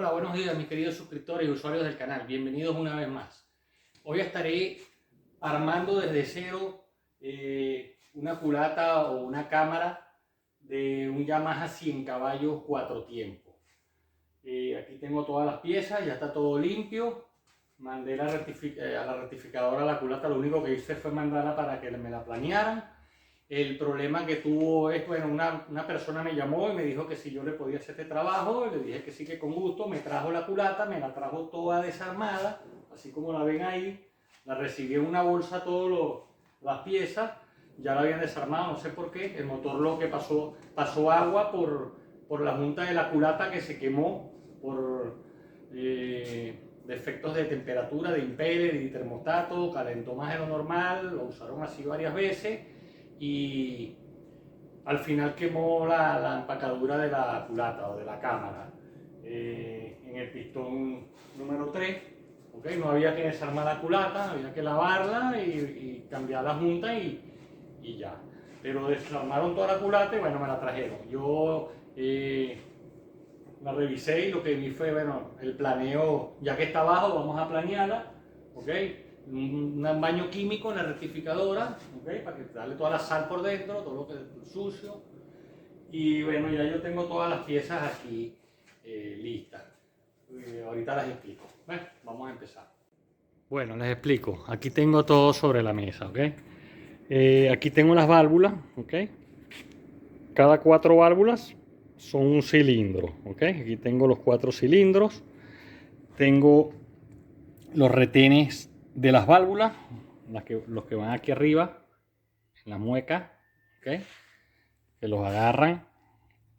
Hola, buenos días mis queridos suscriptores y usuarios del canal. Bienvenidos una vez más. Hoy estaré armando desde cero una culata o una cámara de un Yamaha 100 caballos 4 tiempos. Aquí tengo todas las piezas, ya está todo limpio. Mandé a la rectificadora la culata, lo único que hice fue mandarla para que me la planearan. El problema que tuvo es, bueno, una persona me llamó y me dijo que si yo le podía hacer este trabajo, le dije que sí, que con gusto, me trajo la culata, me la trajo toda desarmada, así como la ven ahí, la recibí en una bolsa, todas las piezas, ya la habían desarmado, no sé por qué, el motor lo que pasó agua por la junta de la culata que se quemó por defectos de temperatura, de impeller y termostato, calentó más de lo normal, lo usaron así varias veces y al final quemó la empacadura de la culata o de la cámara en el pistón número 3. ¿Okay? No había que desarmar la culata, había que lavarla y cambiar la junta y ya. Pero desarmaron toda la culata y bueno, me la trajeron. Yo la revisé y lo que vi fue, bueno, el planeo, ya que está abajo, vamos a planearla, ¿ok? Un baño químico en la rectificadora, ¿okay? Para que darle toda la sal por dentro, todo lo que es sucio. Y bueno, ya yo tengo todas las piezas aquí listas. Ahorita las explico. Bueno, vamos a empezar. Bueno, les explico. Aquí tengo todo sobre la mesa, ¿ok? Aquí tengo las válvulas, ¿ok? Cada 4 válvulas son un cilindro, ¿ok? Aquí tengo los 4 cilindros. Tengo los retenes de las válvulas, los que van aquí arriba, en la mueca, ¿ok? Que los agarran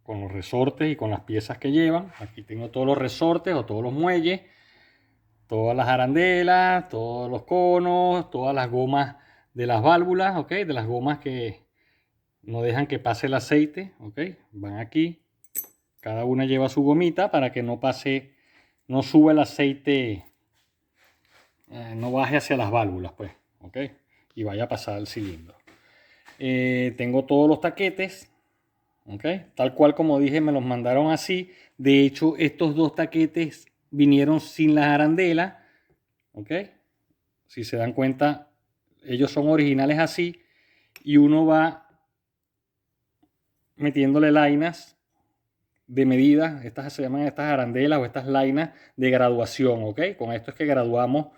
con los resortes y con las piezas que llevan. Aquí tengo todos los resortes o todos los muelles, todas las arandelas, todos los conos, todas las gomas de las válvulas, ¿ok? De las gomas que no dejan que pase el aceite, ¿ok? Van aquí. Cada una lleva su gomita para que no pase, no suba el aceite, no baje hacia las válvulas, pues, ¿ok? Y vaya a pasar al cilindro. Tengo todos los taquetes, ¿ok? Tal cual como dije, me los mandaron así. De hecho, estos 2 taquetes vinieron sin las arandelas, ¿ok? Si se dan cuenta, ellos son originales así. Y uno va metiéndole lainas de medida, estas se llaman estas arandelas o estas lainas de graduación, ¿ok? Con esto es que graduamos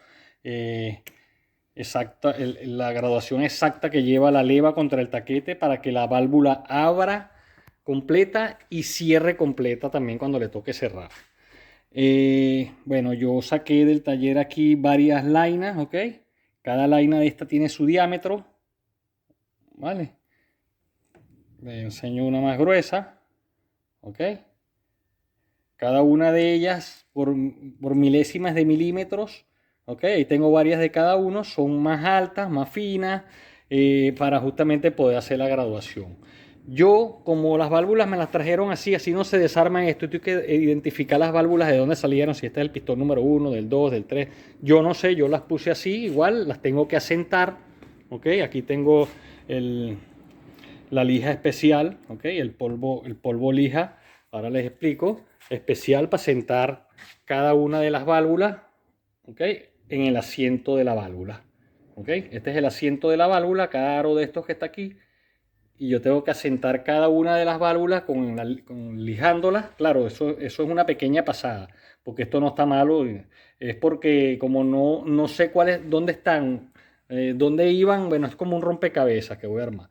la graduación exacta que lleva la leva contra el taquete para que la válvula abra completa y cierre completa también cuando le toque cerrar. Bueno, yo saqué del taller aquí varias lainas, ¿ok? Cada laina de esta tiene su diámetro, ¿vale? Les enseño una más gruesa. ¿Ok? Cada una de ellas por milésimas de milímetros. ¿Ok? Ahí tengo varias de cada uno. Son más altas, más finas, para justamente poder hacer la graduación. Yo, como las válvulas me las trajeron así no se desarman esto. Tengo que identificar las válvulas de dónde salieron, si este es el pistón número 1, del 2, del 3. Yo no sé, yo las puse así, igual las tengo que asentar. ¿Ok? Aquí tengo la lija especial, ¿ok? El polvo lija, ahora les explico, especial para sentar cada una de las válvulas, ¿ok? En el asiento de la válvula, ¿ok? Este es el asiento de la válvula, cada aro de estos que está aquí, y yo tengo que asentar cada una de las válvulas lijándolas. Claro, eso es una pequeña pasada, porque esto no está malo, es porque como no sé dónde están, dónde iban, bueno, es como un rompecabezas que voy a armar.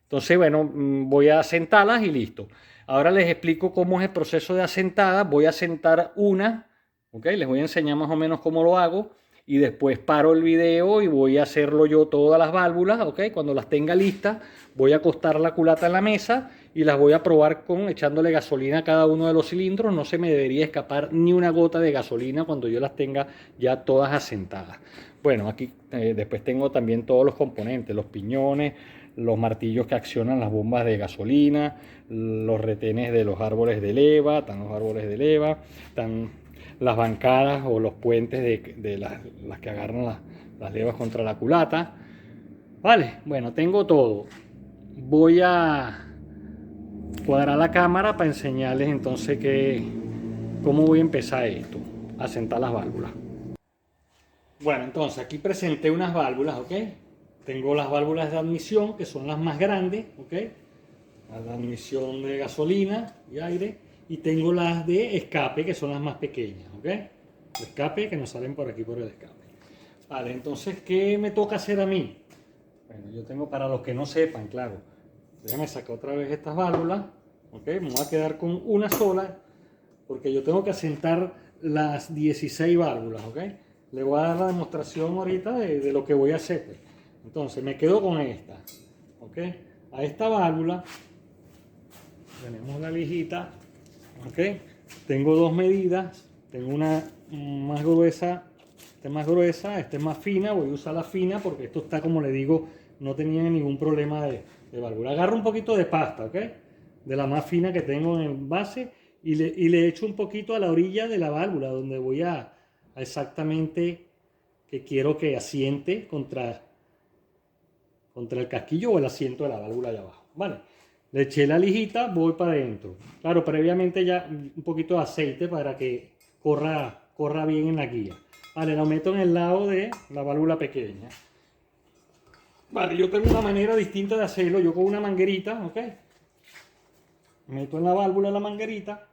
Entonces, bueno, voy a asentarlas y listo. Ahora les explico cómo es el proceso de asentada. Voy a asentar una, ¿ok? Les voy a enseñar más o menos cómo lo hago. Y después paro el video y voy a hacerlo yo todas las válvulas, ¿ok? Cuando las tenga listas, voy a acostar la culata en la mesa y las voy a probar echándole gasolina a cada uno de los cilindros. No se me debería escapar ni una gota de gasolina cuando yo las tenga ya todas asentadas. Bueno, aquí después tengo también todos los componentes, los piñones, los martillos que accionan las bombas de gasolina, los retenes de los árboles de leva, están los árboles de leva, están las bancadas o los puentes de las que agarran las levas contra la culata. Vale, bueno, tengo todo. Voy a cuadrar la cámara para enseñarles entonces cómo voy a empezar esto, a sentar las válvulas. Bueno, entonces aquí presenté unas válvulas, ¿ok? Tengo las válvulas de admisión, que son las más grandes, ¿ok? La admisión de gasolina y aire. Y tengo las de escape, que son las más pequeñas, ¿ok? De escape, que nos salen por aquí por el escape. Vale, entonces, ¿qué me toca hacer a mí? Bueno, yo tengo, para los que no sepan, claro. Déjame sacar otra vez estas válvulas, ¿ok? Me voy a quedar con una sola, porque yo tengo que asentar las 16 válvulas, ¿ok? Le voy a dar la demostración ahorita de lo que voy a hacer, pues. Entonces me quedo con esta, ¿ok? A esta válvula tenemos la lijita, ¿ok? Tengo dos medidas, tengo una más gruesa, esta es más fina, voy a usar la fina porque esto está, como le digo, no tenía ningún problema de válvula. Agarro un poquito de pasta, ¿ok? De la más fina que tengo en el base y le echo un poquito a la orilla de la válvula donde voy a exactamente que quiero que asiente contra el casquillo o el asiento de la válvula de abajo, ¿vale? Le eché la lijita, voy para adentro. Claro, previamente ya un poquito de aceite para que corra bien en la guía. Vale, lo meto en el lado de la válvula pequeña. Vale, yo tengo una manera distinta de hacerlo. Yo con una manguerita, ¿ok? Meto en la válvula la manguerita,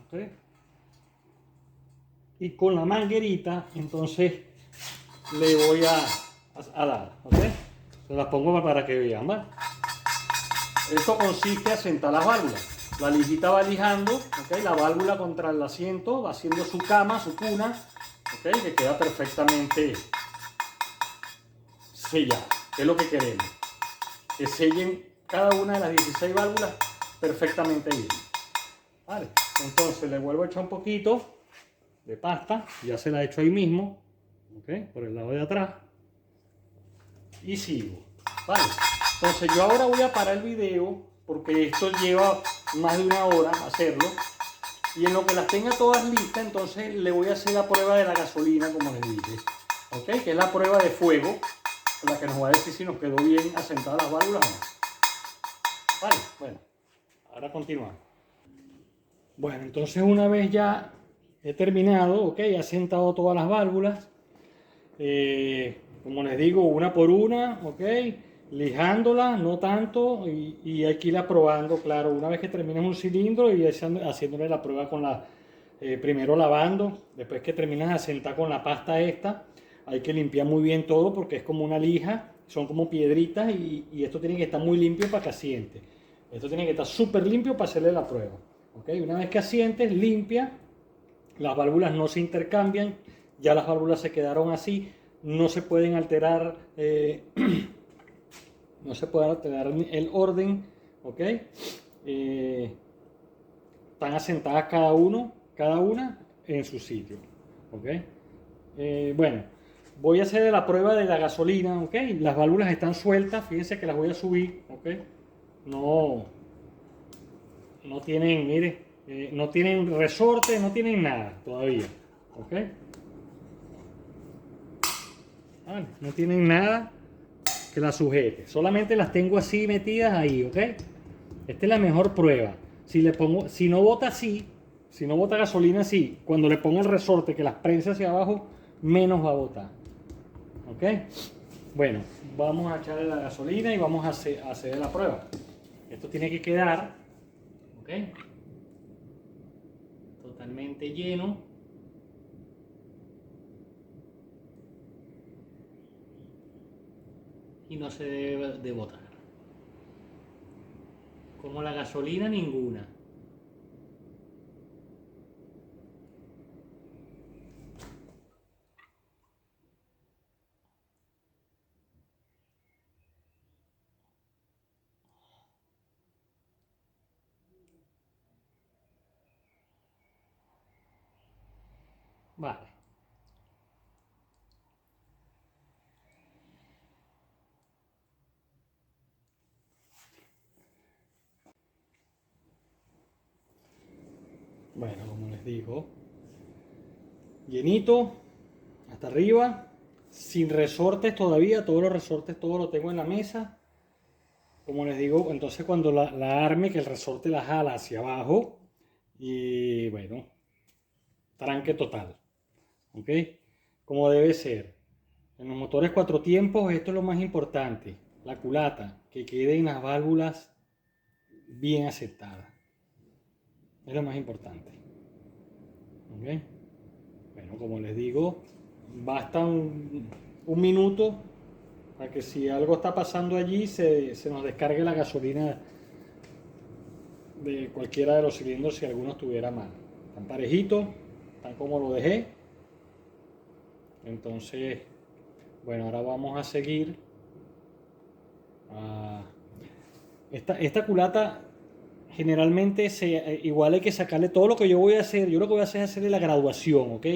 ¿ok? Y con la manguerita, entonces, le voy a dar, ¿ok? Se las pongo para que vean, ¿vale? Esto consiste en sentar las válvulas. La lijita va lijando, ¿ok? La válvula contra el asiento, va haciendo su cama, su cuna, ¿ok? Que queda perfectamente sellada, que es lo que queremos. Que sellen cada una de las 16 válvulas perfectamente bien. Vale, entonces le vuelvo a echar un poquito de pasta, ya se la he hecho ahí mismo, ¿ok? Por el lado de atrás. Y sigo, ¿vale? Entonces yo ahora voy a parar el video porque esto lleva más de una hora hacerlo. Y en lo que las tenga todas listas, entonces le voy a hacer la prueba de la gasolina, como les dije, ¿ok? Que es la prueba de fuego, la que nos va a decir si nos quedó bien asentadas las válvulas o no. Vale, bueno, ahora continuamos. Bueno, entonces una vez ya he terminado, ok, he asentado todas las válvulas, como les digo, una por una, ok, lijándolas, no tanto, y hay que irla probando, claro, una vez que termines un cilindro y haciéndole la prueba con la, primero lavando, después que terminas de asentar con la pasta esta, hay que limpiar muy bien todo porque es como una lija, son como piedritas y esto tiene que estar muy limpio para que asiente. Esto tiene que estar súper limpio para hacerle la prueba. ¿Okay? Una vez que asientes, limpia, las válvulas no se intercambian, ya las válvulas se quedaron así, no se pueden alterar, no se puede alterar el orden, ¿ok? Están asentadas cada una en su sitio, ¿ok? Bueno, voy a hacer la prueba de la gasolina, ¿ok? Las válvulas están sueltas, fíjense que las voy a subir, ¿ok? No tienen, mire, no tienen resorte, no tienen nada todavía, ¿ok? Vale, no tienen nada que las sujete, solamente las tengo así metidas ahí, ¿ok? Esta es la mejor prueba. Si le pongo, si no bota así, si no bota gasolina así, cuando le pongo el resorte que las prensa hacia abajo, menos va a botar, ¿ok? Bueno, vamos a echarle la gasolina y vamos a hacer la prueba. Esto tiene que quedar, ¿ok? Totalmente lleno. Y no se debe de botar. Como la gasolina, ninguna. Vale. Bueno, como les digo, llenito, hasta arriba, sin resortes todavía, todos los resortes, todo lo tengo en la mesa. Como les digo, entonces cuando la arme, que el resorte la jala hacia abajo y bueno, tranque total, ¿ok? Como debe ser. En los motores cuatro tiempos esto es lo más importante, la culata, que queden las válvulas bien aceptadas, es lo más importante, ¿ok? Bueno, como les digo, basta un minuto para que si algo está pasando allí se nos descargue la gasolina de cualquiera de los cilindros si alguno estuviera mal. Están parejitos, están como lo dejé. Entonces, bueno, ahora vamos a seguir. Esta culata generalmente igual hay que sacarle todo lo que yo voy a hacer. Yo lo que voy a hacer es hacerle la graduación, ¿ok?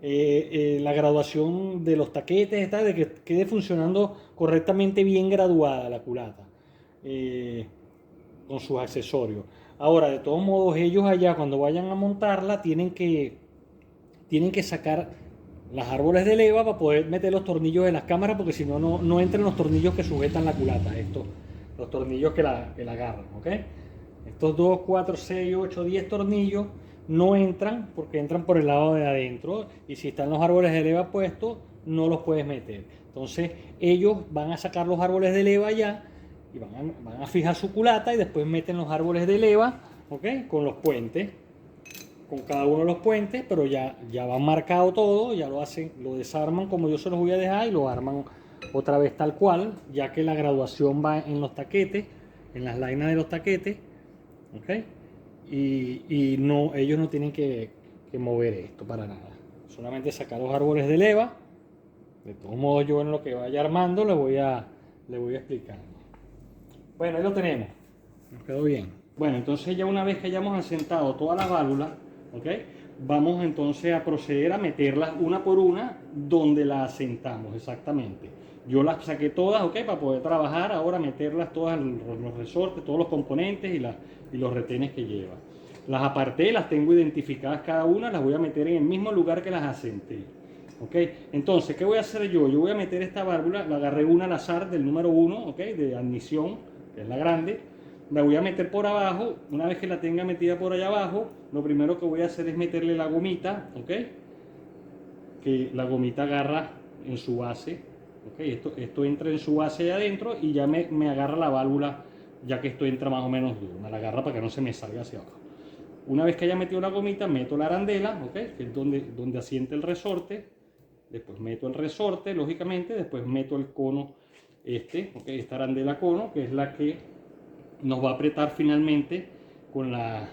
La graduación de los taquetes, de que quede funcionando correctamente bien graduada la culata. Con sus accesorios. Ahora, de todos modos, ellos allá cuando vayan a montarla tienen que sacar las árboles de leva para poder meter los tornillos de las cámaras, porque si no, no entran los tornillos que sujetan la culata, estos, los tornillos que la agarran, ¿ok? Estos 2, 4, 6, 8, 10 tornillos no entran porque entran por el lado de adentro, y si están los árboles de leva puestos, no los puedes meter. Entonces, ellos van a sacar los árboles de leva ya y van a fijar su culata y después meten los árboles de leva, ¿ok? Con los puentes, con cada uno de los puentes, pero ya van marcado todo, ya lo hacen, lo desarman como yo se los voy a dejar y lo arman otra vez tal cual, ya que la graduación va en los taquetes, en las lainas de los taquetes, ¿ok? Y no, ellos no tienen que mover esto para nada, solamente sacar los árboles de leva. De todos modos, yo en lo que vaya armando le voy a explicar. Bueno, ahí lo tenemos. Nos quedó bien. Bueno, entonces ya una vez que hayamos asentado todas las válvulas, ¿ok? Vamos entonces a proceder a meterlas una por una donde las asentamos exactamente. Yo las saqué todas, ¿ok? Para poder trabajar, ahora meterlas todas en los resortes, todos los componentes y los retenes que lleva. Las aparté, las tengo identificadas cada una, las voy a meter en el mismo lugar que las asenté. ¿Ok? Entonces, ¿qué voy a hacer yo? Yo voy a meter esta válvula, la agarré una al azar del número 1, ¿ok? De admisión, que es la grande. La voy a meter por abajo. Una vez que la tenga metida por allá abajo, lo primero que voy a hacer es meterle la gomita, ¿ok? Que la gomita agarra en su base, ¿ok? Esto entra en su base allá adentro y ya me agarra la válvula, ya que esto entra más o menos duro. Me la agarra para que no se me salga hacia abajo. Una vez que haya metido la gomita, meto la arandela, ¿ok? Que es donde asienta el resorte. Después meto el resorte, lógicamente. Después meto el cono, ¿ok? Esta arandela cono, que es la que nos va a apretar finalmente con las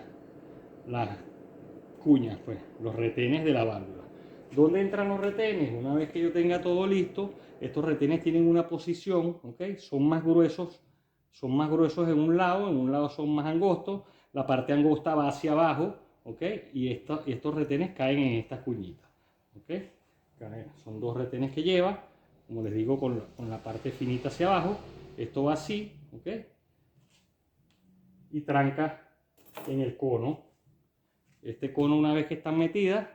cuñas, pues, los retenes de la válvula. ¿Dónde entran los retenes? Una vez que yo tenga todo listo, estos retenes tienen una posición, ¿ok? Son más gruesos en un lado son más angostos, la parte angosta va hacia abajo, ¿ok? Y estos retenes caen en estas cuñitas, ¿ok? Son dos retenes que lleva, como les digo, con la parte finita hacia abajo. Esto va así, ¿ok? Y tranca en el cono. Este cono, una vez que están metidas,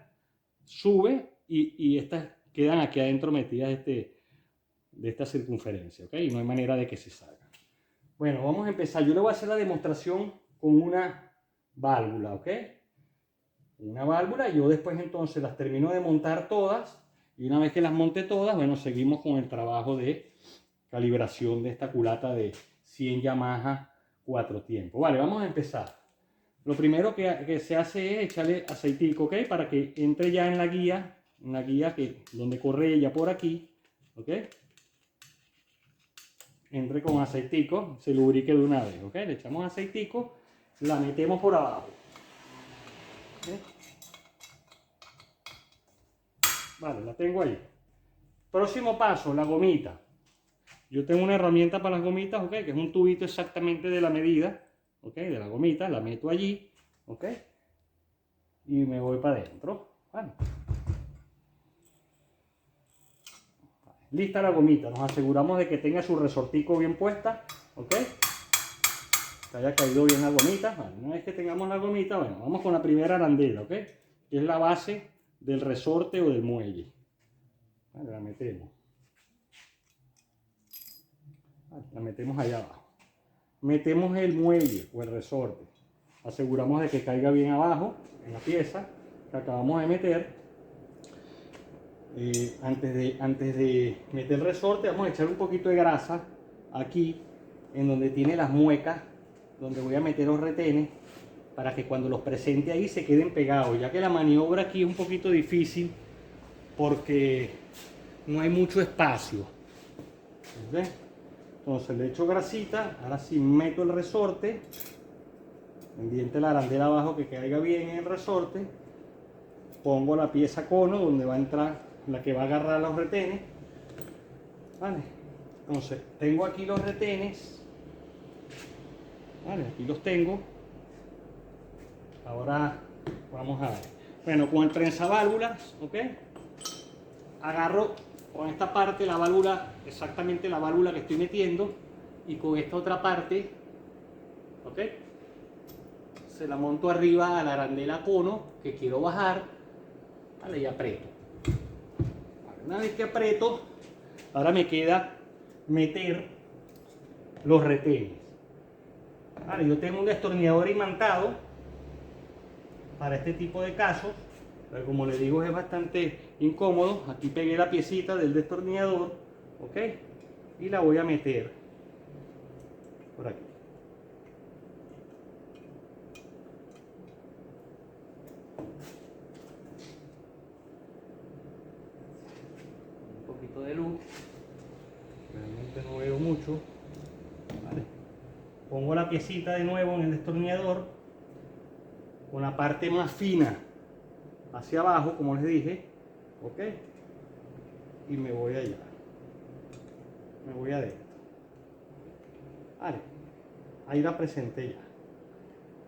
sube y estas quedan aquí adentro metidas de esta circunferencia, ¿ok? Y no hay manera de que se salgan. Bueno, vamos a empezar. Yo le voy a hacer la demostración con una válvula, ¿ok? Una válvula, yo después entonces las termino de montar todas y una vez que las monte todas, bueno, seguimos con el trabajo de calibración de esta culata de 100 Yamaha 4 tiempos. Vale, vamos a empezar. Lo primero que se hace es echarle aceitico, ¿ok? Para que entre ya en la guía donde corre ella por aquí, ¿ok? Entre con aceitico, se lubrique de una vez, ¿ok? Le echamos aceitico, la metemos por abajo. ¿Okay? Vale, la tengo ahí. Próximo paso, la gomita. Yo tengo una herramienta para las gomitas, ¿ok? Que es un tubito exactamente de la medida, ¿ok? De la gomita, la meto allí, ¿ok? Y me voy para adentro, ¿vale? Lista la gomita, nos aseguramos de que tenga su resortico bien puesta, ¿ok? Que haya caído bien la gomita. Vale, una vez que tengamos la gomita, bueno, vamos con la primera arandela, ¿ok? Que es la base del resorte o del muelle. Vale, la metemos. Vale, la metemos allá abajo. Metemos el muelle o el resorte. aseguramos de que caiga bien abajo en la pieza que acabamos de meter. Antes de meter el resorte, vamos a echar un poquito de grasa aquí en donde tiene las muecas, donde voy a meter los retenes, para que cuando los presente ahí se queden pegados, ya que la maniobra aquí es un poquito difícil porque no hay mucho espacio. ¿Ves? Entonces le echo grasita, ahora sí meto el resorte, pendiente la arandela abajo que caiga bien en el resorte, pongo la pieza cono donde va a entrar la que va a agarrar los retenes, ¿vale? Entonces tengo aquí los retenes, ¿vale? Aquí los tengo. Ahora vamos a ver. Bueno, con el prensaválvulas, ¿ok? Agarro con esta parte la válvula, exactamente la válvula que estoy metiendo, y con esta otra parte, ¿ok? Se la monto arriba a la arandela cono que quiero bajar, ¿vale? Y aprieto. Una vez que aprieto, ahora me queda meter los retenes. Vale, yo tengo un destornillador imantado para este tipo de casos, pero como les digo es bastante incómodo. Aquí pegué la piecita del destornillador, ¿ok? Y la voy a meter por aquí. Un poquito de luz, realmente no veo mucho, ¿vale? Pongo la piecita de nuevo en el destornillador con la parte más fina hacia abajo, como les dije, ¿ok? Y me voy allá, me voy adentro, vale, ahí la presenté ya.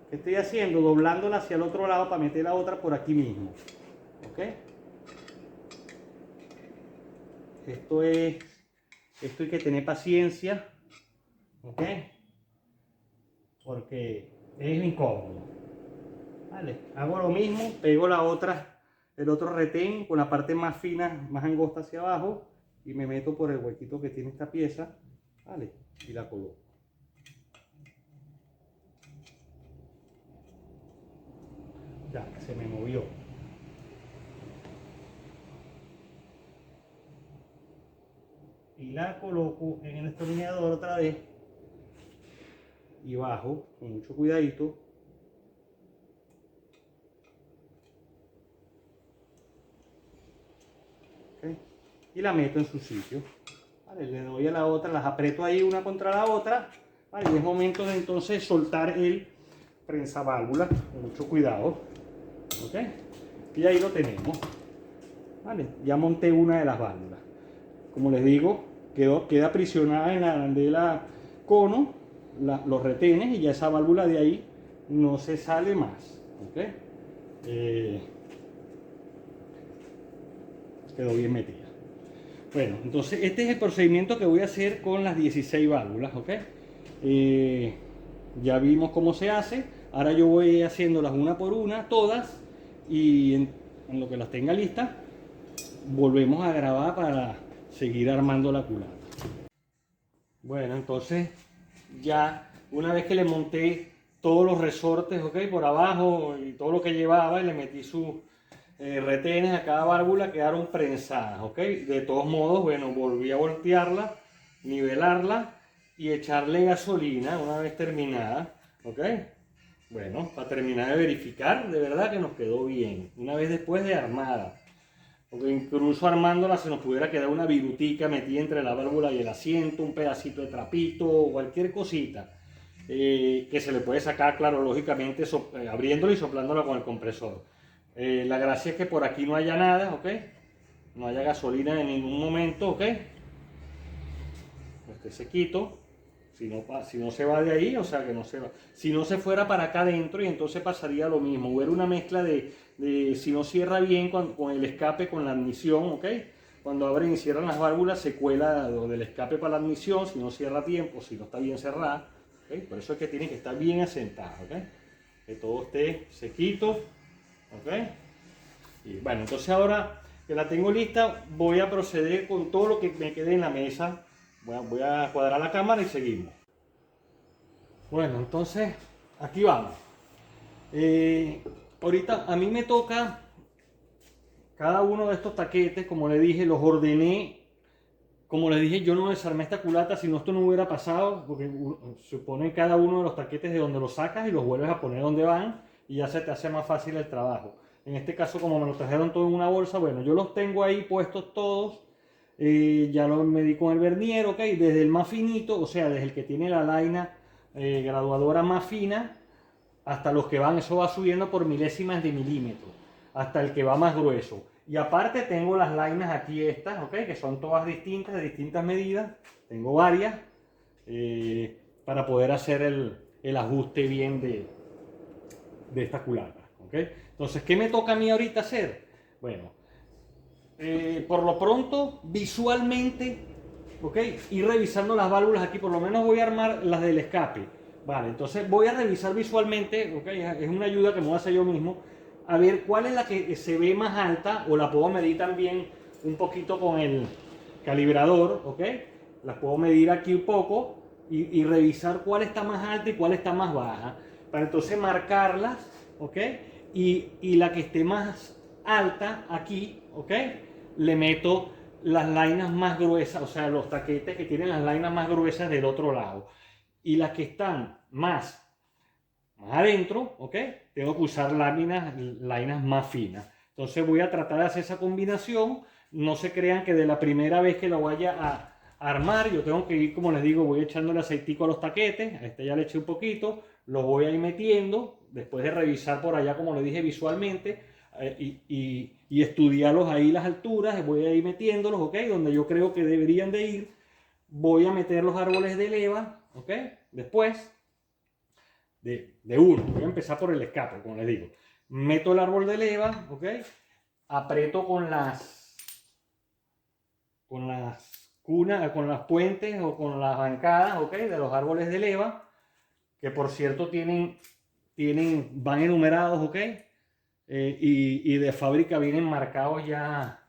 ¿Qué estoy haciendo? Doblándola hacia el otro lado para meter la otra por aquí mismo, ¿ok? Esto hay que tener paciencia, ¿ok? Porque es incómodo. Vale, hago lo mismo, pego el otro retén con la parte más fina, más angosta hacia abajo, y me meto por el huequito que tiene esta pieza, vale, y la coloco. Ya, se me movió. Y la coloco en el destornillador otra vez y bajo con mucho cuidadito. ¿Okay? Y la meto en su sitio. Vale, le doy a la otra, las aprieto ahí una contra la otra. Vale, y es momento de entonces soltar el prensaválvula con mucho cuidado. ¿Ok? Y ahí lo tenemos. Vale, ya monté una de las válvulas. Como les digo, queda aprisionada en la arandela cono, los retenes, y ya esa válvula de ahí no se sale más. ¿Ok? Quedó bien metida. Bueno, entonces este es el procedimiento que voy a hacer con las 16 válvulas, ¿ok? Ya vimos cómo se hace. Ahora yo voy haciéndolas una por una, todas, y en lo que las tenga listas, volvemos a grabar para seguir armando la culata. Bueno, entonces ya una vez que le monté todos los resortes, ¿ok? Por abajo y todo lo que llevaba, y le metí sus retenes a cada válvula, quedaron prensadas, ¿ok? De todos modos, bueno, volví a voltearla, nivelarla y echarle gasolina una vez terminada, ¿ok? Bueno, para terminar de verificar, de verdad que nos quedó bien, una vez después de armada. Porque incluso armándola se nos pudiera quedar una virutica metida entre la válvula y el asiento, un pedacito de trapito o cualquier cosita que se le puede sacar, claro, lógicamente abriéndola y soplándola con el compresor. La gracia es que por aquí no haya nada, ¿ok? No haya gasolina en ningún momento, ¿ok? Este sequito. Si no se va de ahí, o sea que no se va. Si no se fuera para acá adentro, y entonces pasaría lo mismo. Hubiera una mezcla de si no cierra bien con el escape, con la admisión, ¿ok? Cuando abren y cierran las válvulas se cuela lo del escape para la admisión, si no cierra a tiempo, si no está bien cerrada, ¿ok? Por eso es que tiene que estar bien asentada, ¿ok? Que todo esté sequito, ¿ok? Y bueno, entonces ahora que la tengo lista, voy a proceder con todo lo que me quede en la mesa. Voy a cuadrar la cámara y seguimos. Bueno, entonces aquí vamos. Ahorita a mí me toca cada uno de estos taquetes, como le dije, los ordené. Como les dije, yo no desarmé esta culata, si no esto no hubiera pasado, porque se pone cada uno de los taquetes de donde los sacas y los vuelves a poner donde van y ya se te hace más fácil el trabajo. En este caso, como me lo trajeron todo en una bolsa, bueno, yo los tengo ahí puestos todos, ya los medí con el vernier, ok, desde el más finito, o sea, desde el que tiene la laina graduadora más fina, hasta los que van, eso va subiendo por milésimas de milímetro, hasta el que va más grueso. Y aparte tengo las lainas aquí estas, ¿ok? Que son todas distintas, de distintas medidas. Tengo varias para poder hacer el ajuste bien de esta culata, ¿ok? Entonces, ¿qué me toca a mí ahorita hacer? Bueno, por lo pronto, visualmente, ¿ok? Ir revisando las válvulas aquí, por lo menos voy a armar las del escape. Vale, entonces voy a revisar visualmente, ¿ok? Es una ayuda que me voy a hacer yo mismo, a ver cuál es la que se ve más alta, o la puedo medir también un poquito con el calibrador, ¿ok? Las puedo medir aquí un poco y revisar cuál está más alta y cuál está más baja, para entonces marcarlas, ¿ok? Y la que esté más alta aquí, ¿ok? Le meto las lainas más gruesas, o sea, los taquetes que tienen las lainas más gruesas del otro lado. Y las que están más adentro, ¿ok? Tengo que usar lainas más finas. Entonces voy a tratar de hacer esa combinación. No se crean que de la primera vez que lo vaya a armar, yo tengo que ir, como les digo, voy echándole aceitico a los taquetes. A este ya le eché un poquito, lo voy a ir metiendo, después de revisar por allá, como les dije, visualmente, y estudiarlos ahí las alturas, voy a ir metiéndolos, ¿ok? Donde yo creo que deberían de ir. Voy a meter los árboles de leva, ¿ok? Después de uno. Voy a empezar por el escape, como les digo. Meto el árbol de leva, ¿ok? Aprieto con las puentes o con las bancadas, ¿ok? De los árboles de leva, que por cierto van enumerados, ¿ok? Y de fábrica vienen marcados ya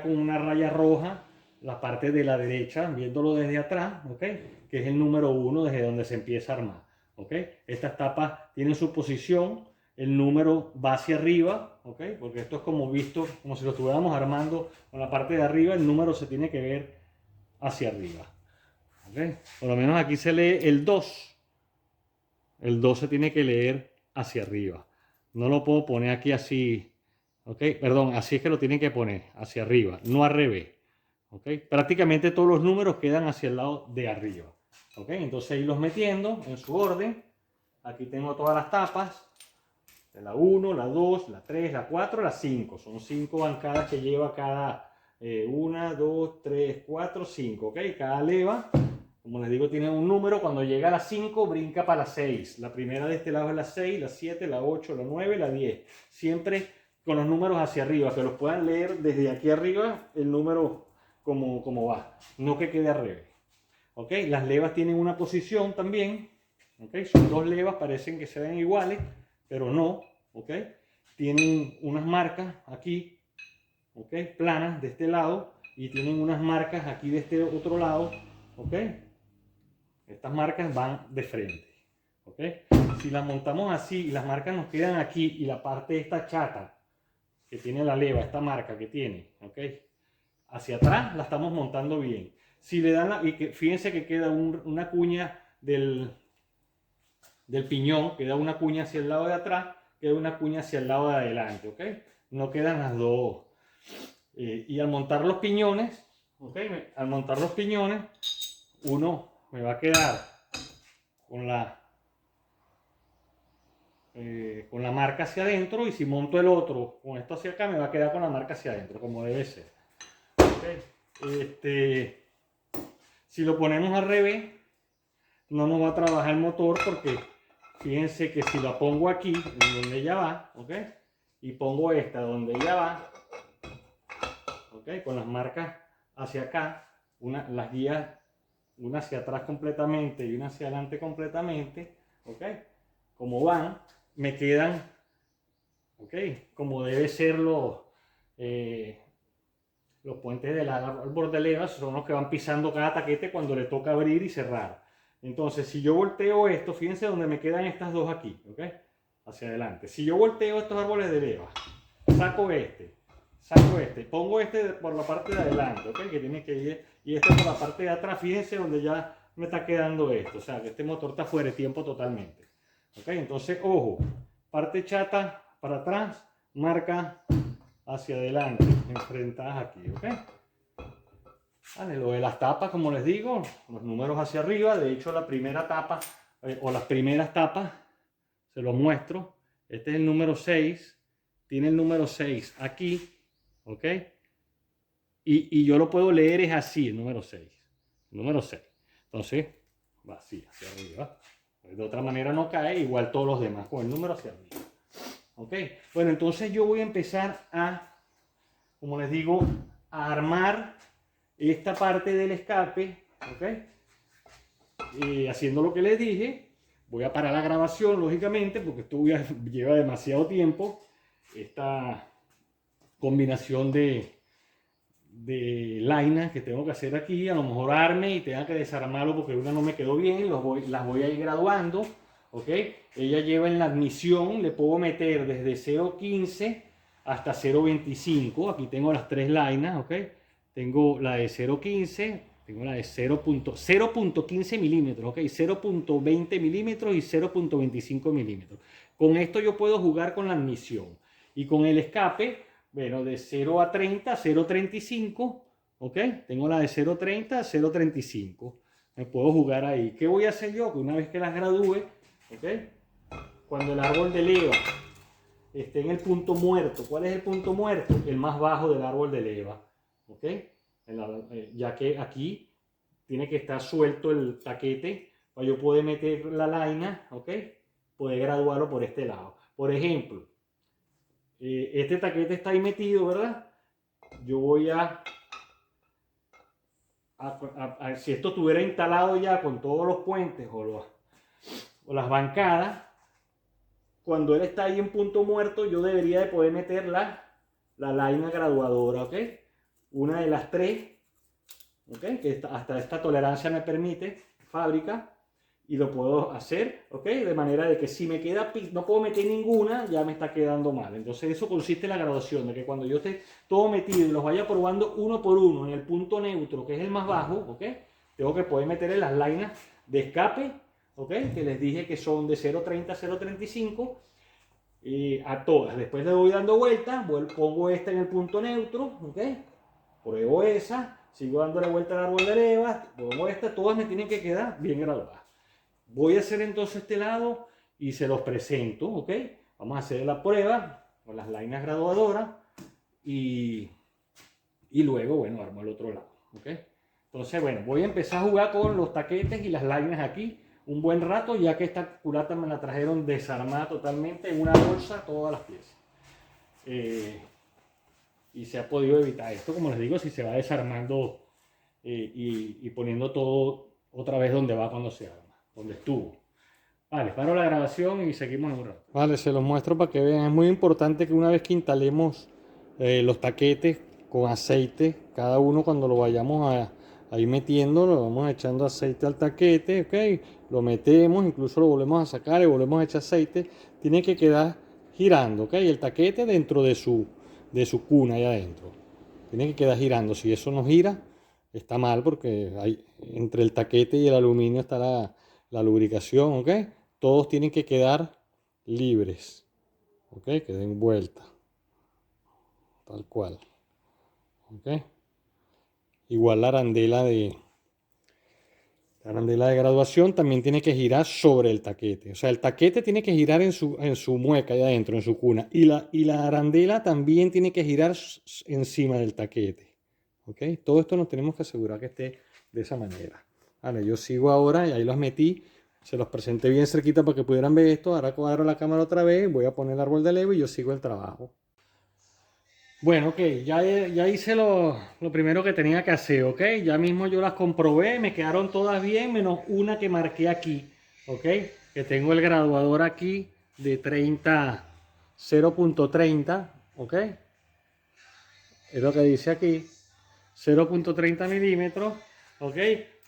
con una raya roja la parte de la derecha, viéndolo desde atrás, ¿ok? Que es el número 1 desde donde se empieza a armar, ¿ok? Estas tapas tienen su posición, el número va hacia arriba, ¿ok? Porque esto es como visto, como si lo estuviéramos armando con la parte de arriba, el número se tiene que ver hacia arriba, ¿ok? Por lo menos aquí se lee el 2. El 2 se tiene que leer hacia arriba. No lo puedo poner aquí así, ¿ok? Perdón, así es que lo tienen que poner, hacia arriba, no al revés. ¿Ok? Prácticamente todos los números quedan hacia el lado de arriba. ¿Ok? Entonces irlos metiendo en su orden. Aquí tengo todas las tapas. De la 1, la 2, la 3, la 4, la 5. Son 5 bancadas que lleva cada 1, 2, 3, 4, 5. ¿Ok? Cada leva, como les digo, tiene un número. Cuando llega a la 5, brinca para la 6. La primera de este lado es la 6, la 7, la 8, la 9, la 10. Siempre con los números hacia arriba, que los puedan leer desde aquí arriba el número como va, no que quede al revés. ¿Ok? Las levas tienen una posición también, ¿ok? Son dos levas, parecen que se ven iguales, pero no, ¿ok? Tienen unas marcas aquí, ¿ok? Planas de este lado, y tienen unas marcas aquí de este otro lado, ¿ok? Estas marcas van de frente, ¿ok? Si las montamos así y las marcas nos quedan aquí y la parte de esta chata que tiene la leva, esta marca que tiene, ¿ok? Hacia atrás la estamos montando bien. Si le dan fíjense que queda una cuña del piñón, queda una cuña hacia el lado de atrás, queda una cuña hacia el lado de adelante, ¿ok? No quedan las dos. Y al montar los piñones, ¿ok? Al montar los piñones, uno me va a quedar con la marca hacia adentro, y si monto el otro con esto hacia acá, me va a quedar con la marca hacia adentro, como debe ser. Si lo ponemos al revés, no nos va a trabajar el motor, porque fíjense que si la pongo aquí, donde ella va, ¿ok? Y pongo esta donde ella va, ¿ok? Con las marcas hacia acá, las guías, una hacia atrás completamente y una hacia adelante completamente, ¿ok? Como van, me quedan, ¿ok? Como debe ser los puentes del árbol de levas, son los que van pisando cada taquete cuando le toca abrir y cerrar. Entonces, si yo volteo esto, fíjense donde me quedan estas dos aquí, ¿ok? hacia adelante. Si yo volteo estos árboles de leva, saco este, pongo este por la parte de adelante, ¿ok? Que tiene que ir, y este por la parte de atrás, fíjense donde ya me está quedando esto, o sea, que este motor está fuera de tiempo totalmente, ¿ok? Entonces, ojo, parte chata para atrás, marca hacia adelante, enfrentadas aquí, ¿ok? Vale, lo de las tapas, como les digo, los números hacia arriba, de hecho la primera tapa, o las primeras tapas, se los muestro, este es el número 6, tiene el número 6 aquí, ¿ok? Y yo lo puedo leer es así, el número 6, entonces va así, hacia arriba, de otra manera no cae, igual todos los demás, con el número hacia arriba, ¿ok? Bueno, entonces yo voy a empezar a, como les digo, a armar esta parte del escape, ¿ok? Y haciendo lo que les dije, voy a parar la grabación, lógicamente, porque esto lleva demasiado tiempo, esta combinación de lainas que tengo que hacer aquí, a lo mejor arme y tenga que desarmarlo porque una no me quedó bien, las voy a ir graduando, ¿ok? Ella lleva en la admisión, le puedo meter desde 0.15 hasta 0.25, aquí tengo las tres lainas, ¿ok? Tengo la de 0.15, tengo la de 0.15 milímetros, ¿ok? 0.20 milímetros y 0.25 milímetros. Con esto yo puedo jugar con la admisión. Y con el escape, bueno, de 0 a 30, 0.35, ¿ok? Tengo la de 0.30 a 0.35. Me puedo jugar ahí. ¿Qué voy a hacer yo? Que una vez que las gradúe, ¿ok? Cuando el árbol de leva esté en el punto muerto. ¿Cuál es el punto muerto? El más bajo del árbol de leva. ¿Ok? Ya que aquí tiene que estar suelto el taquete para yo poder meter la laina, ¿ok? Poder graduarlo por este lado. Por ejemplo, este taquete está ahí metido, ¿verdad? Yo voy si esto estuviera instalado ya con todos los puentes o las bancadas, cuando él está ahí en punto muerto, yo debería de poder meter la laina graduadora, ¿ok? Una de las tres, ¿ok? Que hasta esta tolerancia me permite, fábrica, y lo puedo hacer, ¿ok? De manera de que si me queda, no puedo meter ninguna, ya me está quedando mal. Entonces eso consiste en la graduación, de que cuando yo esté todo metido y los vaya probando uno por uno en el punto neutro, que es el más bajo, ¿ok? Tengo que poder meter en las lainas de escape, ¿ok? Que les dije que son de 0.30 a 0.35, a todas. Después le voy dando vueltas, pongo esta en el punto neutro, ¿ok? Pruebo esa, sigo dándole vuelta al árbol de levas, pongo esta, todas me tienen que quedar bien graduadas. Voy a hacer entonces este lado y se los presento, ¿ok? Vamos a hacer la prueba con las lainas graduadoras y luego, bueno, armo el otro lado, ¿ok? Entonces, bueno, voy a empezar a jugar con los taquetes y las lainas aquí un buen rato, ya que esta culata me la trajeron desarmada totalmente en una bolsa, todas las piezas. Y se ha podido evitar esto, como les digo, si se va desarmando y poniendo todo otra vez donde va cuando se arma, donde estuvo. Vale, paro la grabación y seguimos en un rato. Vale, se los muestro para que vean. Es muy importante que una vez que instalemos los taquetes con aceite, cada uno cuando lo vayamos a ir metiendo, lo vamos echando aceite al taquete, ¿ok? Lo metemos, incluso lo volvemos a sacar y volvemos a echar aceite. Tiene que quedar girando, ¿ok? El taquete dentro de su cuna ahí adentro. Tiene que quedar girando. Si eso no gira, está mal porque entre el taquete y el aluminio está la lubricación, ¿ok? Todos tienen que quedar libres, ¿ok? Que den vuelta, tal cual, ¿ok? Igual la arandela de graduación también tiene que girar sobre el taquete. O sea, el taquete tiene que girar en su mueca ahí adentro, en su cuna. Y la arandela también tiene que girar encima del taquete, ¿ok? Todo esto nos tenemos que asegurar que esté de esa manera. Vale, yo sigo ahora y ahí los metí. Se los presenté bien cerquita para que pudieran ver esto. Ahora cuadro la cámara otra vez. Voy a poner el árbol de leva y yo sigo el trabajo. Bueno, ok. Ya hice lo primero que tenía que hacer, ok. Ya mismo yo las comprobé. Me quedaron todas bien, menos una que marqué aquí, ok. Que tengo el graduador aquí de 0.30, ok. Es lo que dice aquí. 0.30 milímetros, ok,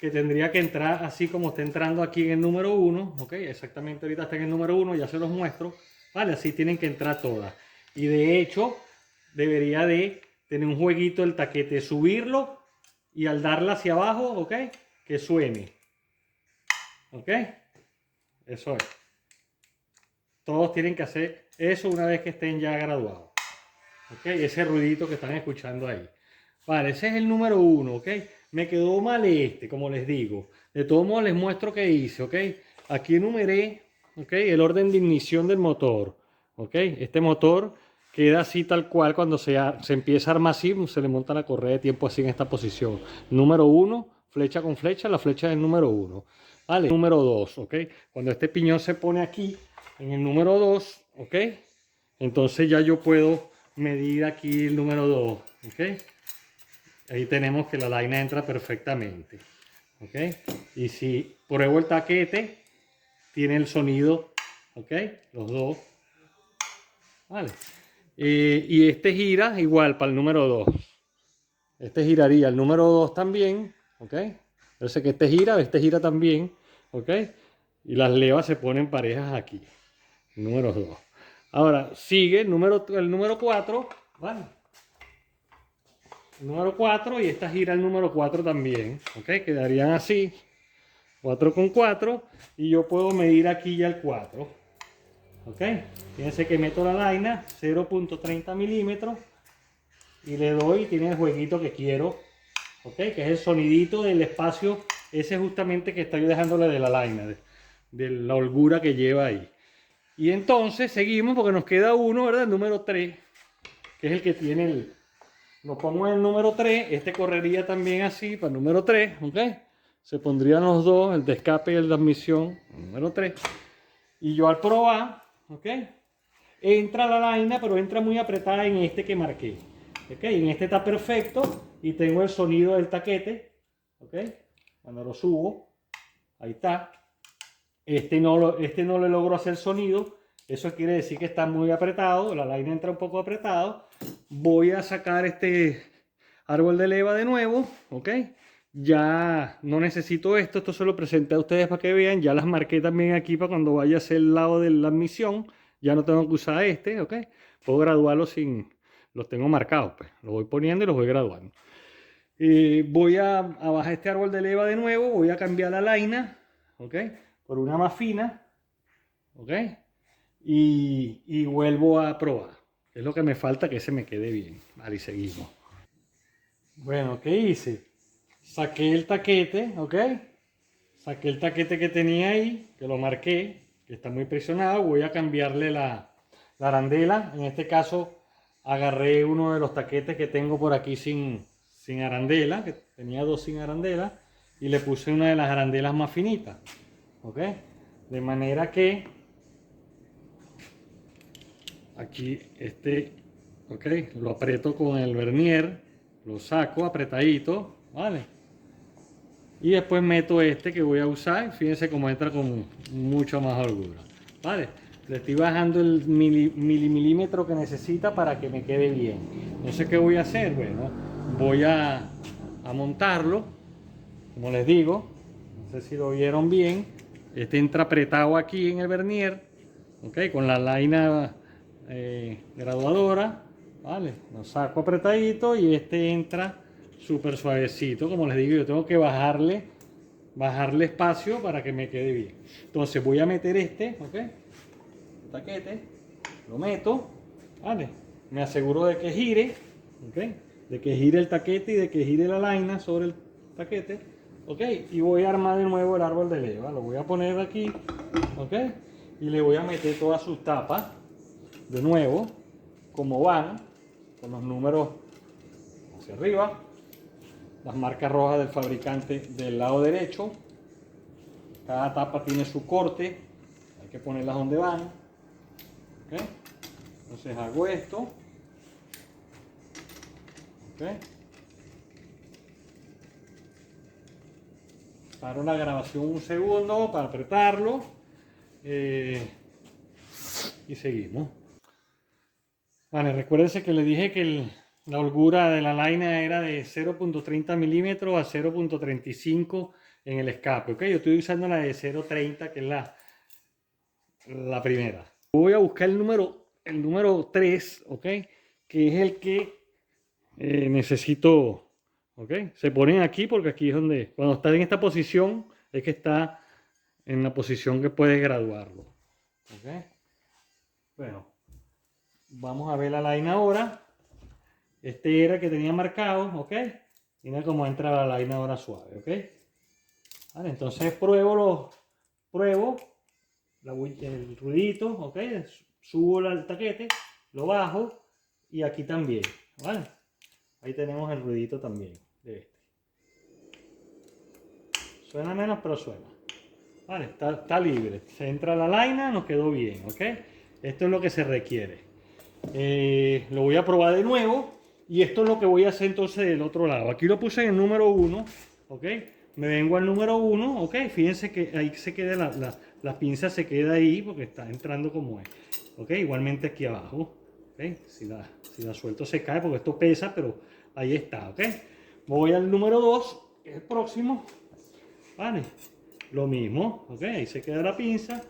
que tendría que entrar así como está entrando aquí en el número 1, ok, exactamente ahorita está en el número 1, ya se los muestro, ¿vale? Así tienen que entrar todas. Y de hecho, debería de tener un jueguito el taquete, subirlo y al darla hacia abajo, ¿ok? Que suene. ¿Ok? Eso es. Todos tienen que hacer eso una vez que estén ya graduados. ¿Ok? Ese ruidito que están escuchando ahí. Vale, ese es el número 1, ¿ok? Me quedó mal este, como les digo. De todos modos les muestro qué hice, ¿ok? Aquí enumeré, ¿ok? El orden de ignición del motor, ¿ok? Este motor queda así tal cual cuando se empieza a armar así, se le monta la correa de tiempo así en esta posición. Número 1, flecha con flecha, la flecha del número 1. Vale, número 2, ¿ok? Cuando este piñón se pone aquí, en el número 2, ¿ok? Entonces ya yo puedo medir aquí el número 2, ¿ok? Ahí tenemos que la laina entra perfectamente, ¿ok? Y si pruebo el taquete, tiene el sonido, ¿ok? Los dos, ¿vale? Y este gira igual para el número 2. Este giraría el número 2 también, ¿ok? Parece que este gira también, ¿ok? Y las levas se ponen parejas aquí, número 2. Ahora sigue el número 4, ¿vale? El número 4 y esta gira el número 4 también, ¿ok? Quedarían así, 4 con 4 y yo puedo medir aquí ya el 4, ¿ok? Fíjense que meto la laina 0.30 milímetros y le doy, tiene el jueguito que quiero, ¿ok? Que es el sonidito del espacio, ese justamente que estoy dejándole de la laina, de la holgura que lleva ahí. Y entonces seguimos porque nos queda uno, ¿verdad? El número 3, que es el que tiene el... Lo pongo en el número 3, este correría también así para el número 3, ¿ok? Se pondrían los dos, el de escape y el de admisión, número 3. Y yo al probar, ¿ok? Entra la laina, pero entra muy apretada en este que marqué, ¿ok? En este está perfecto y tengo el sonido del taquete, ¿ok? Cuando lo subo, ahí está. Este no le logro hacer sonido, eso quiere decir que está muy apretado, la laina entra un poco apretado. Voy a sacar este árbol de leva de nuevo, ¿ok? Ya no necesito esto se lo presenté a ustedes para que vean, ya las marqué también aquí para cuando vaya a hacer el lado de la admisión, ya no tengo que usar este, ¿ok? Puedo graduarlos sin, los tengo marcados, pues, los voy poniendo y los voy graduando. Voy a bajar este árbol de leva de nuevo, voy a cambiar la laina, ¿ok? Por una más fina, ¿ok? Y vuelvo a probar. Es lo que me falta que se me quede bien. Vale, y seguimos. Bueno, ¿qué hice? Saqué el taquete, ¿ok? Saqué el taquete que tenía ahí, que lo marqué, que está muy presionado. Voy a cambiarle la arandela. En este caso, agarré uno de los taquetes que tengo por aquí sin arandela, que tenía dos sin arandela, y le puse una de las arandelas más finitas, ¿ok? De manera que aquí ¿ok? Lo aprieto con el vernier, lo saco apretadito, ¿vale? Y después meto este que voy a usar, fíjense cómo entra con mucha más holgura, ¿vale? Le estoy bajando el milímetro que necesita para que me quede bien. No sé qué voy a hacer, bueno, voy a montarlo, como les digo, no sé si lo vieron bien, este entra apretado aquí en el vernier, ¿ok? Con la laina graduadora, ¿vale? Lo saco apretadito y este entra súper suavecito. Como les digo, yo tengo que bajarle espacio para que me quede bien. Entonces voy a meter este, ¿ok? El taquete, lo meto, ¿vale? Me aseguro de que gire, ¿ok? De que gire el taquete y de que gire la laina sobre el taquete, ¿ok? Y voy a armar de nuevo el árbol de leva. Lo voy a poner aquí, ¿ok? Y le voy a meter todas sus tapas de nuevo, como van, con los números hacia arriba, las marcas rojas del fabricante del lado derecho. Cada tapa tiene su corte, hay que ponerlas donde van, ¿ok? Entonces hago esto, ¿ok? Paro la grabación un segundo para apretarlo y seguimos. Vale, recuérdense que les dije que la holgura de la laina era de 0.30 milímetros a 0.35 en el escape, ¿ok? Yo estoy usando la de 0.30, que es la primera, Voy a buscar el número 3, ¿ok? Que es el que necesito, ¿ok? Se ponen aquí porque aquí es donde, cuando está en esta posición, es que está en la posición que puedes graduarlo, ¿ok? Bueno, vamos a ver la line ahora. Este era el que tenía marcado, ¿ok? Mira cómo entra la line ahora suave, ¿ok? Vale, entonces pruebo el ruidito, ¿ok? Subo el taquete, lo bajo y aquí también, ¿vale? Ahí tenemos el ruidito también de este. Suena menos, pero suena. Vale, está libre. Se entra la laina, nos quedó bien, ¿ok? Esto es lo que se requiere. Lo voy a probar de nuevo y esto es lo que voy a hacer entonces del otro lado. Aquí lo puse en el número 1, ¿ok? Me vengo al número 1, ¿ok? Fíjense que ahí se queda la pinza, se queda ahí porque está entrando como es, ¿ok? Igualmente aquí abajo, ¿ok? Si la suelto se cae porque esto pesa, pero ahí está, ¿ok? Voy al número 2, que es el próximo, ¿vale? Lo mismo, ¿ok? Ahí se queda la pinza,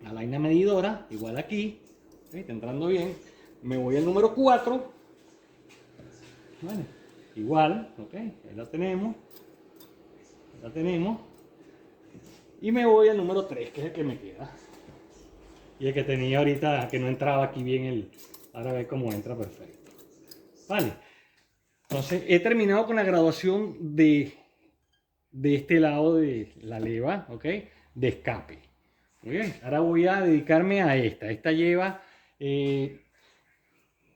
la laina medidora, igual aquí, ¿ok? Está entrando bien. Me voy al número 4, ¿vale? Igual, ¿ok? Ahí la tenemos. La tenemos. Y me voy al número 3, que es el que me queda. Y el que tenía ahorita, que no entraba aquí bien el... Ahora ve cómo entra perfecto. Vale. Entonces, he terminado con la graduación de este lado de la leva, ¿ok? De escape. Muy bien. Ahora voy a dedicarme a esta. Esta lleva de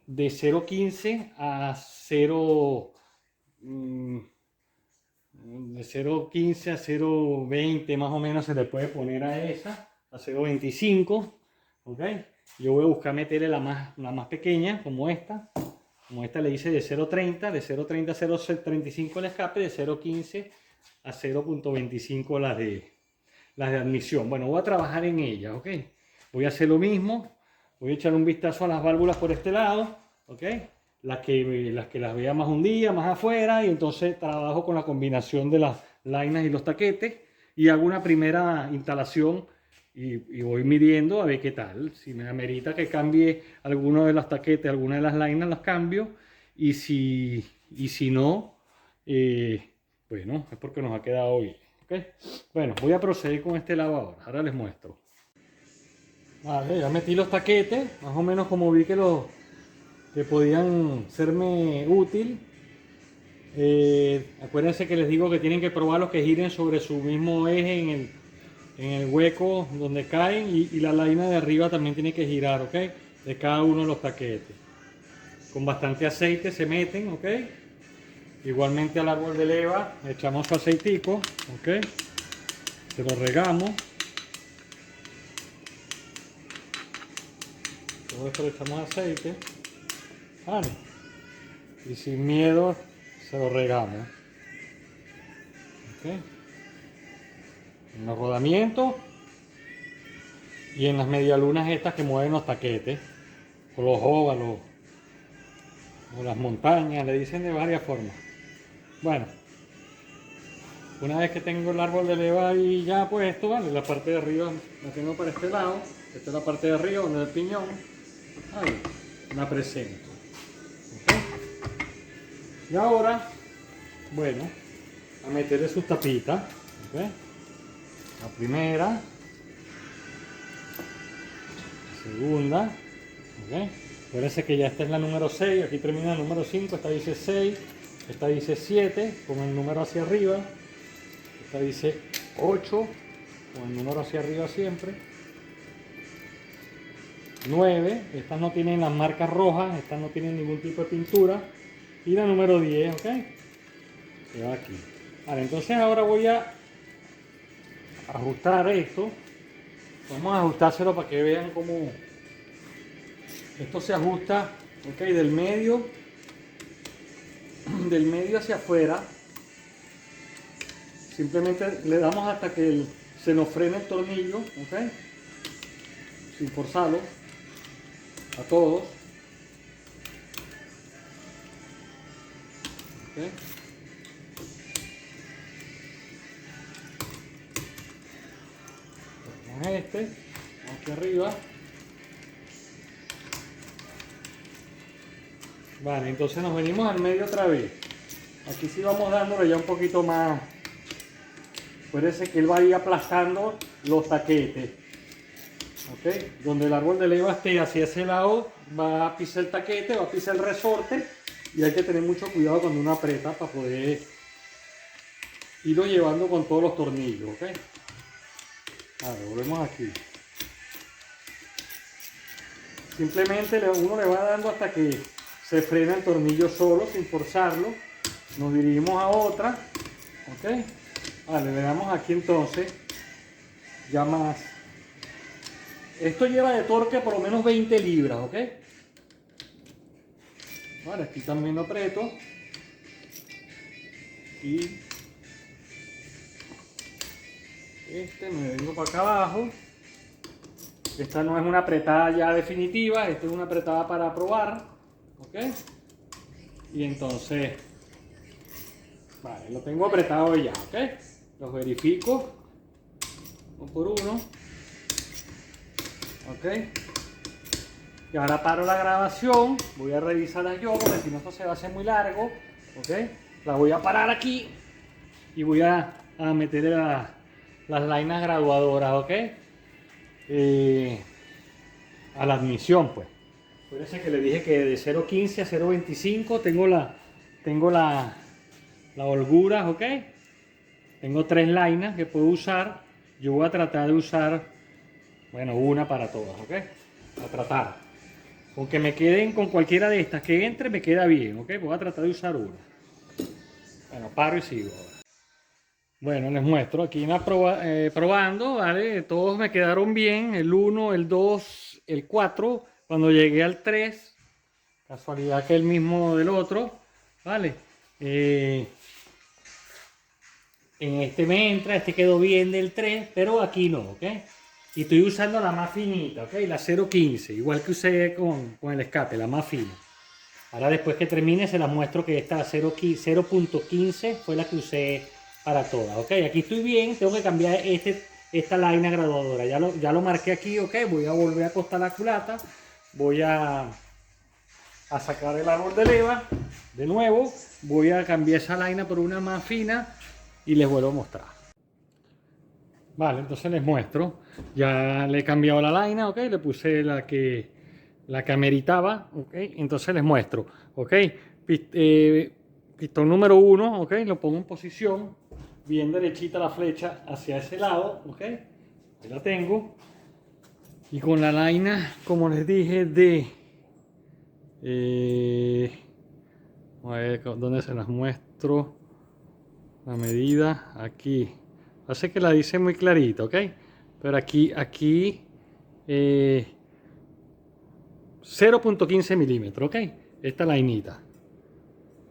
0.15 a 0... de 0.15 a 0.20 más o menos se le puede poner a esa, a 0.25, ¿ok? Yo voy a buscar meterle la más pequeña, como esta le hice de 0.30, de 0.30 a 0.35 el escape, de 0.15 a 0.25 las de admisión. Bueno, voy a trabajar en ellas, ¿ok? Voy a hacer lo mismo, voy a echar un vistazo a las válvulas por este lado, ¿ok? Las que las vea más un día, más afuera, y entonces trabajo con la combinación de las lainas y los taquetes y hago una primera instalación y voy midiendo a ver qué tal. Si me amerita que cambie alguno de los taquetes, alguna de las lainas, las cambio, y si no, bueno, es porque nos ha quedado bien. ¿Okay? Bueno, voy a proceder con este lado ahora les muestro. Vale, ya metí los taquetes, más o menos como vi que podían serme útil. Acuérdense que les digo que tienen que probar los que giren sobre su mismo eje en el hueco donde caen y la laina de arriba también tiene que girar, ¿ok? De cada uno de los taquetes. Con bastante aceite se meten, ¿ok? Igualmente al árbol de leva le echamos su aceitico, ¿ok? Se lo regamos. Todo esto le echamos aceite. Vale. Y sin miedo se lo regamos. ¿Ok? En los rodamientos y en las medialunas estas que mueven los taquetes, o los óvalos, o las montañas, le dicen de varias formas. Bueno, una vez que tengo el árbol de leva ahí ya puesto, vale, la parte de arriba la tengo para este lado, esta es la parte de arriba donde el piñón, ahí, la presento. ¿Okay? Y ahora, bueno, a meterle sus tapitas, ¿okay? La primera, la segunda, ¿okay? Acuérdense que ya esta es la número 6, aquí termina el número 5, esta dice 6, esta dice 7, con el número hacia arriba, esta dice 8, con el número hacia arriba siempre, 9, estas no tienen las marcas rojas, estas no tienen ningún tipo de pintura, y la número 10, ¿ok? Se va aquí. Vale, entonces ahora voy a ajustar esto, vamos a ajustárselo para que vean cómo esto se ajusta, ¿ok? Del medio hacia afuera. Simplemente le damos hasta que se nos frene el tornillo, ¿ok? Sin forzarlo a todos. ¿Okay? Este, ok, hacia arriba. Vale, entonces nos venimos al medio otra vez. Aquí sí vamos dándole ya un poquito más. Acuérdense que él va a ir aplastando los taquetes. ¿Ok? Donde el árbol de leva esté hacia ese lado, va a pisar el taquete, va a pisar el resorte. Y hay que tener mucho cuidado cuando uno aprieta para poder irlo llevando con todos los tornillos. ¿Ok? A ver, volvemos aquí. Simplemente uno le va dando hasta que se frena el tornillo solo, sin forzarlo. Nos dirigimos a otra. ¿Ok? Vale, le damos aquí entonces. Ya más. Esto lleva de torque por lo menos 20 libras. ¿Ok? Vale, aquí también lo aprieto. Y me vengo para acá abajo. Esta no es una apretada ya definitiva, esta es una apretada para probar, ¿ok? Y entonces, vale, lo tengo apretado ya, ¿ok? Los verifico, uno por uno, ¿ok? Y ahora paro la grabación, voy a revisarla yo, porque si no esto se va a hacer muy largo, ¿ok? La voy a parar aquí y voy a meter las lainas graduadoras, ¿ok? A la admisión, pues. Acuérdense que le dije que de 0.15 a 0.25 tengo la holgura, ¿ok? Tengo 3 lainas que puedo usar. Yo voy a tratar de usar, bueno, una para todas, ¿ok? A tratar. Con que me queden con cualquiera de estas que entre, me queda bien, ¿ok? Voy a tratar de usar una. Bueno, paro y sigo ahora. Bueno, les muestro aquí probando, ¿vale? Todos me quedaron bien, el 1, el 2, el 4. Cuando llegué al 3, casualidad que el mismo del otro, ¿vale? En este me entra, este quedó bien del 3, pero aquí no, ¿ok? Y estoy usando la más finita, ¿ok? La 0.15, igual que usé con el escape, la más fina. Ahora después que termine se las muestro que esta 0.15 fue la que usé para todas, ¿ok? Aquí estoy bien, tengo que cambiar esta laina graduadora. Ya lo marqué aquí, ¿ok? Voy a volver a acostar la culata. Voy a sacar el árbol de leva. De nuevo, voy a cambiar esa laina por una más fina y les vuelvo a mostrar. Vale, entonces les muestro. Ya le he cambiado la laina, ¿ok? Le puse la que ameritaba, ¿ok? Entonces les muestro, ¿ok? Pistón número 1, ¿ok? Lo pongo en posición, bien derechita la flecha hacia ese lado, ¿ok? Ahí la tengo. Y con la laina, como les dije, a ver, ¿dónde se las muestro? La medida, aquí. Hace que la dice muy clarito, ¿ok? Pero aquí 0.15 milímetros, ¿ok? Esta lainita.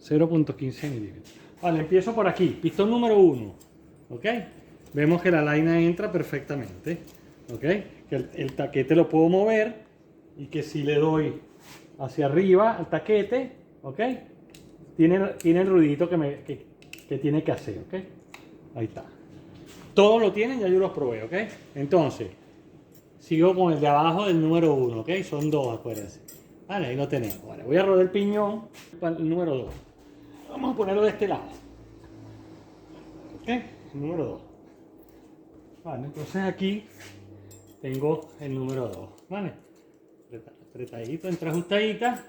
0.15 milímetros. Vale, empiezo por aquí. Pistón número 1, ¿ok? Vemos que la laina entra perfectamente, ¿ok? Que el taquete lo puedo mover y que si le doy hacia arriba al taquete, ¿ok? Tiene el ruidito que tiene que hacer, ¿ok? Ahí está. Todos lo tienen, ya yo los probé, ¿ok? Entonces, sigo con el de abajo del número 1, ¿ok? Son 2, acuérdense. Vale, ahí lo tenemos. Vale, voy a rodar el piñón para el número 2. Vamos a ponerlo de este lado. ¿Ok? El número 2. Vale, entonces aquí tengo el número 2. Vale. Apretadito, entre ajustaditas.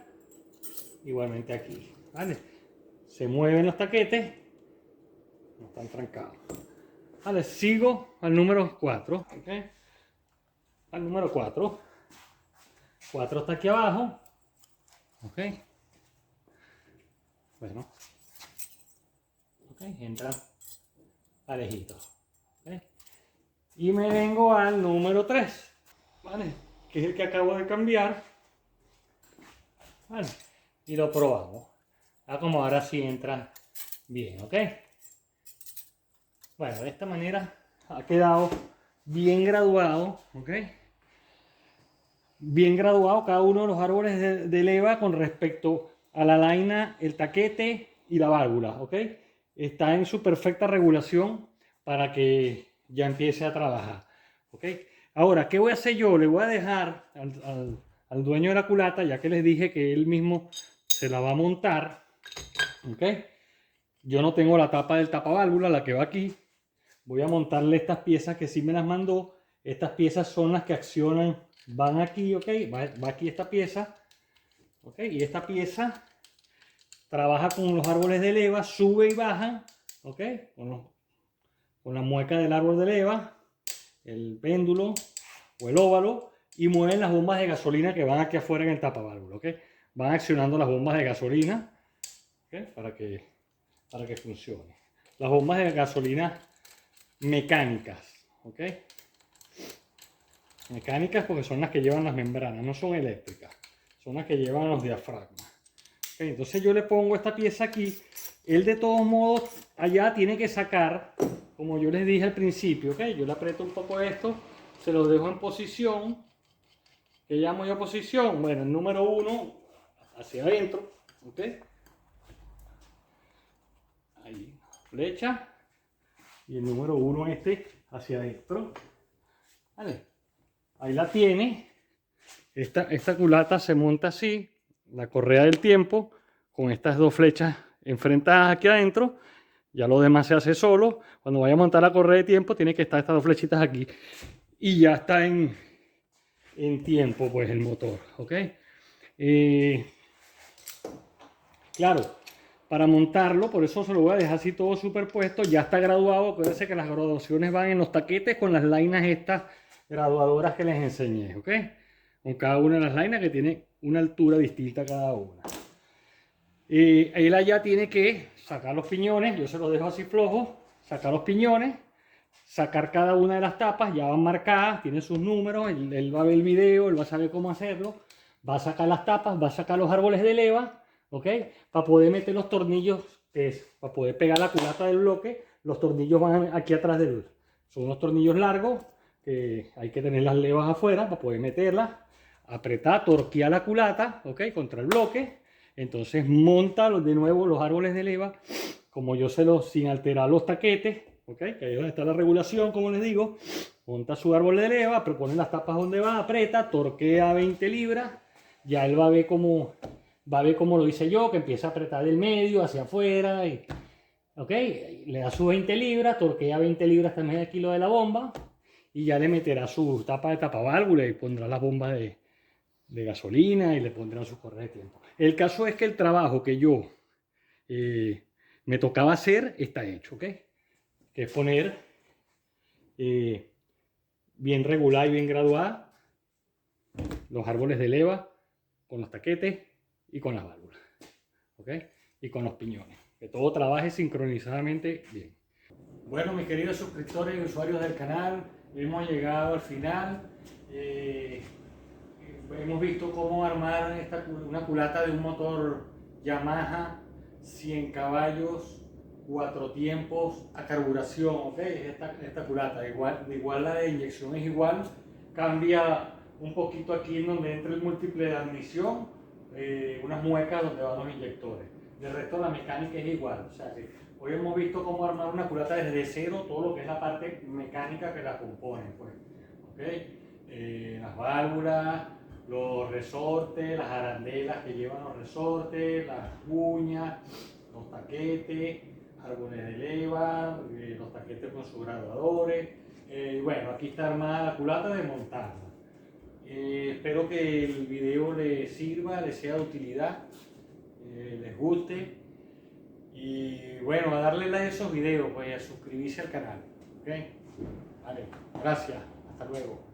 Igualmente aquí. Vale. Se mueven los taquetes. No están trancados. Vale, sigo al número 4. ¿Ok? Al número 4. 4 está aquí abajo. ¿Ok? Bueno. ¿Ok? Entra parejito. ¿Ok? Y me vengo al número 3. ¿Vale? Que es el que acabo de cambiar. ¿Vale? Y lo probamos. Como ahora sí entra bien. ¿Ok? Bueno, de esta manera ha quedado bien graduado. ¿Ok? Bien graduado cada uno de los árboles de leva con respecto a la laina, el taquete y la válvula, ¿ok? Está en su perfecta regulación para que ya empiece a trabajar, ¿ok? Ahora, ¿qué voy a hacer yo? Le voy a dejar al dueño de la culata, ya que les dije que él mismo se la va a montar, ¿ok? Yo no tengo la tapa del tapaválvula, la que va aquí. Voy a montarle estas piezas que sí me las mandó. Estas piezas son las que accionan, van aquí, ¿ok? Va aquí esta pieza, ¿ok? Y esta pieza trabaja con los árboles de leva, sube y baja, ¿ok? Con la mueca del árbol de leva, el péndulo o el óvalo, y mueven las bombas de gasolina que van aquí afuera en el tapaválvula, ¿ok? Van accionando las bombas de gasolina, ¿ok? Para que funcione. Las bombas de gasolina mecánicas, ¿ok? Mecánicas porque son las que llevan las membranas, no son eléctricas, son las que llevan los diafragmas. ¿Okay? Entonces yo le pongo esta pieza aquí, él de todos modos allá tiene que sacar, como yo les dije al principio, ¿ok? Yo le aprieto un poco esto, se lo dejo en posición, ¿qué llamo yo posición? Bueno, el número 1 hacia adentro, ¿ok? Ahí, flecha, y el número 1 este hacia adentro, ¿vale? Ahí la tiene. Esta culata se monta así, la correa del tiempo, con estas dos flechas enfrentadas aquí adentro. Ya lo demás se hace solo. Cuando vaya a montar la correa de tiempo, tiene que estar estas dos flechitas aquí. Y ya está en tiempo, pues, el motor. ¿Ok? Claro, para montarlo, por eso se lo voy a dejar así todo superpuesto. Ya está graduado. Acuérdense que las graduaciones van en los taquetes con las lainas estas graduadoras que les enseñé. ¿Ok? Con cada una de las lainas que tiene una altura distinta cada una. Él allá tiene que sacar los piñones, yo se los dejo así flojos, sacar los piñones, sacar cada una de las tapas, ya van marcadas, tiene sus números, él va a ver el video, él va a saber cómo hacerlo, va a sacar las tapas, va a sacar los árboles de leva, ¿ok? Para poder meter los tornillos, para poder pegar la culata del bloque, los tornillos van aquí atrás de él. Son unos tornillos largos, que hay que tener las levas afuera para poder meterlas, apretar, torquear la culata, ¿ok? Contra el bloque. Entonces monta de nuevo los árboles de leva, como yo sin alterar los taquetes, ¿ok? Que ahí es donde está la regulación, como les digo. Monta su árbol de leva, propone las tapas donde va, aprieta, torquea 20 libras. Ya él va a ver cómo lo hice yo, que empieza a apretar del medio hacia afuera. ¿Ok? Le da sus 20 libras, torquea 20 libras también aquí lo de la bomba. Y ya le meterá su tapa de tapaválvula y pondrá las bombas de gasolina y le pondrán sus correas de tiempo. El caso es que el trabajo que yo me tocaba hacer está hecho, ¿ok? Que es poner bien regular y bien graduada los árboles de leva con los taquetes y con las válvulas, ¿ok? Y con los piñones. Que todo trabaje sincronizadamente bien. Bueno, mis queridos suscriptores y usuarios del canal, hemos llegado al final. Hemos visto cómo armar una culata de un motor Yamaha 100 caballos, 4 tiempos a carburación, ¿ok? Esta culata, igual la de inyección es igual, cambia un poquito aquí en donde entra el múltiple de admisión, unas muecas donde van los inyectores. De resto la mecánica es igual, o sea que hoy hemos visto cómo armar una culata desde cero, todo lo que es la parte mecánica que la compone, pues, ¿ok? Las válvulas, los resortes, las arandelas que llevan los resortes, las cuñas, los taquetes, árboles de leva, los taquetes con sus graduadores. Bueno, aquí está armada la culata de montarla. Espero que el video les sirva, les sea de utilidad, les guste. Y bueno, a darle like a esos videos, pues, a suscribirse al canal. ¿Ok? Vale, gracias. Hasta luego.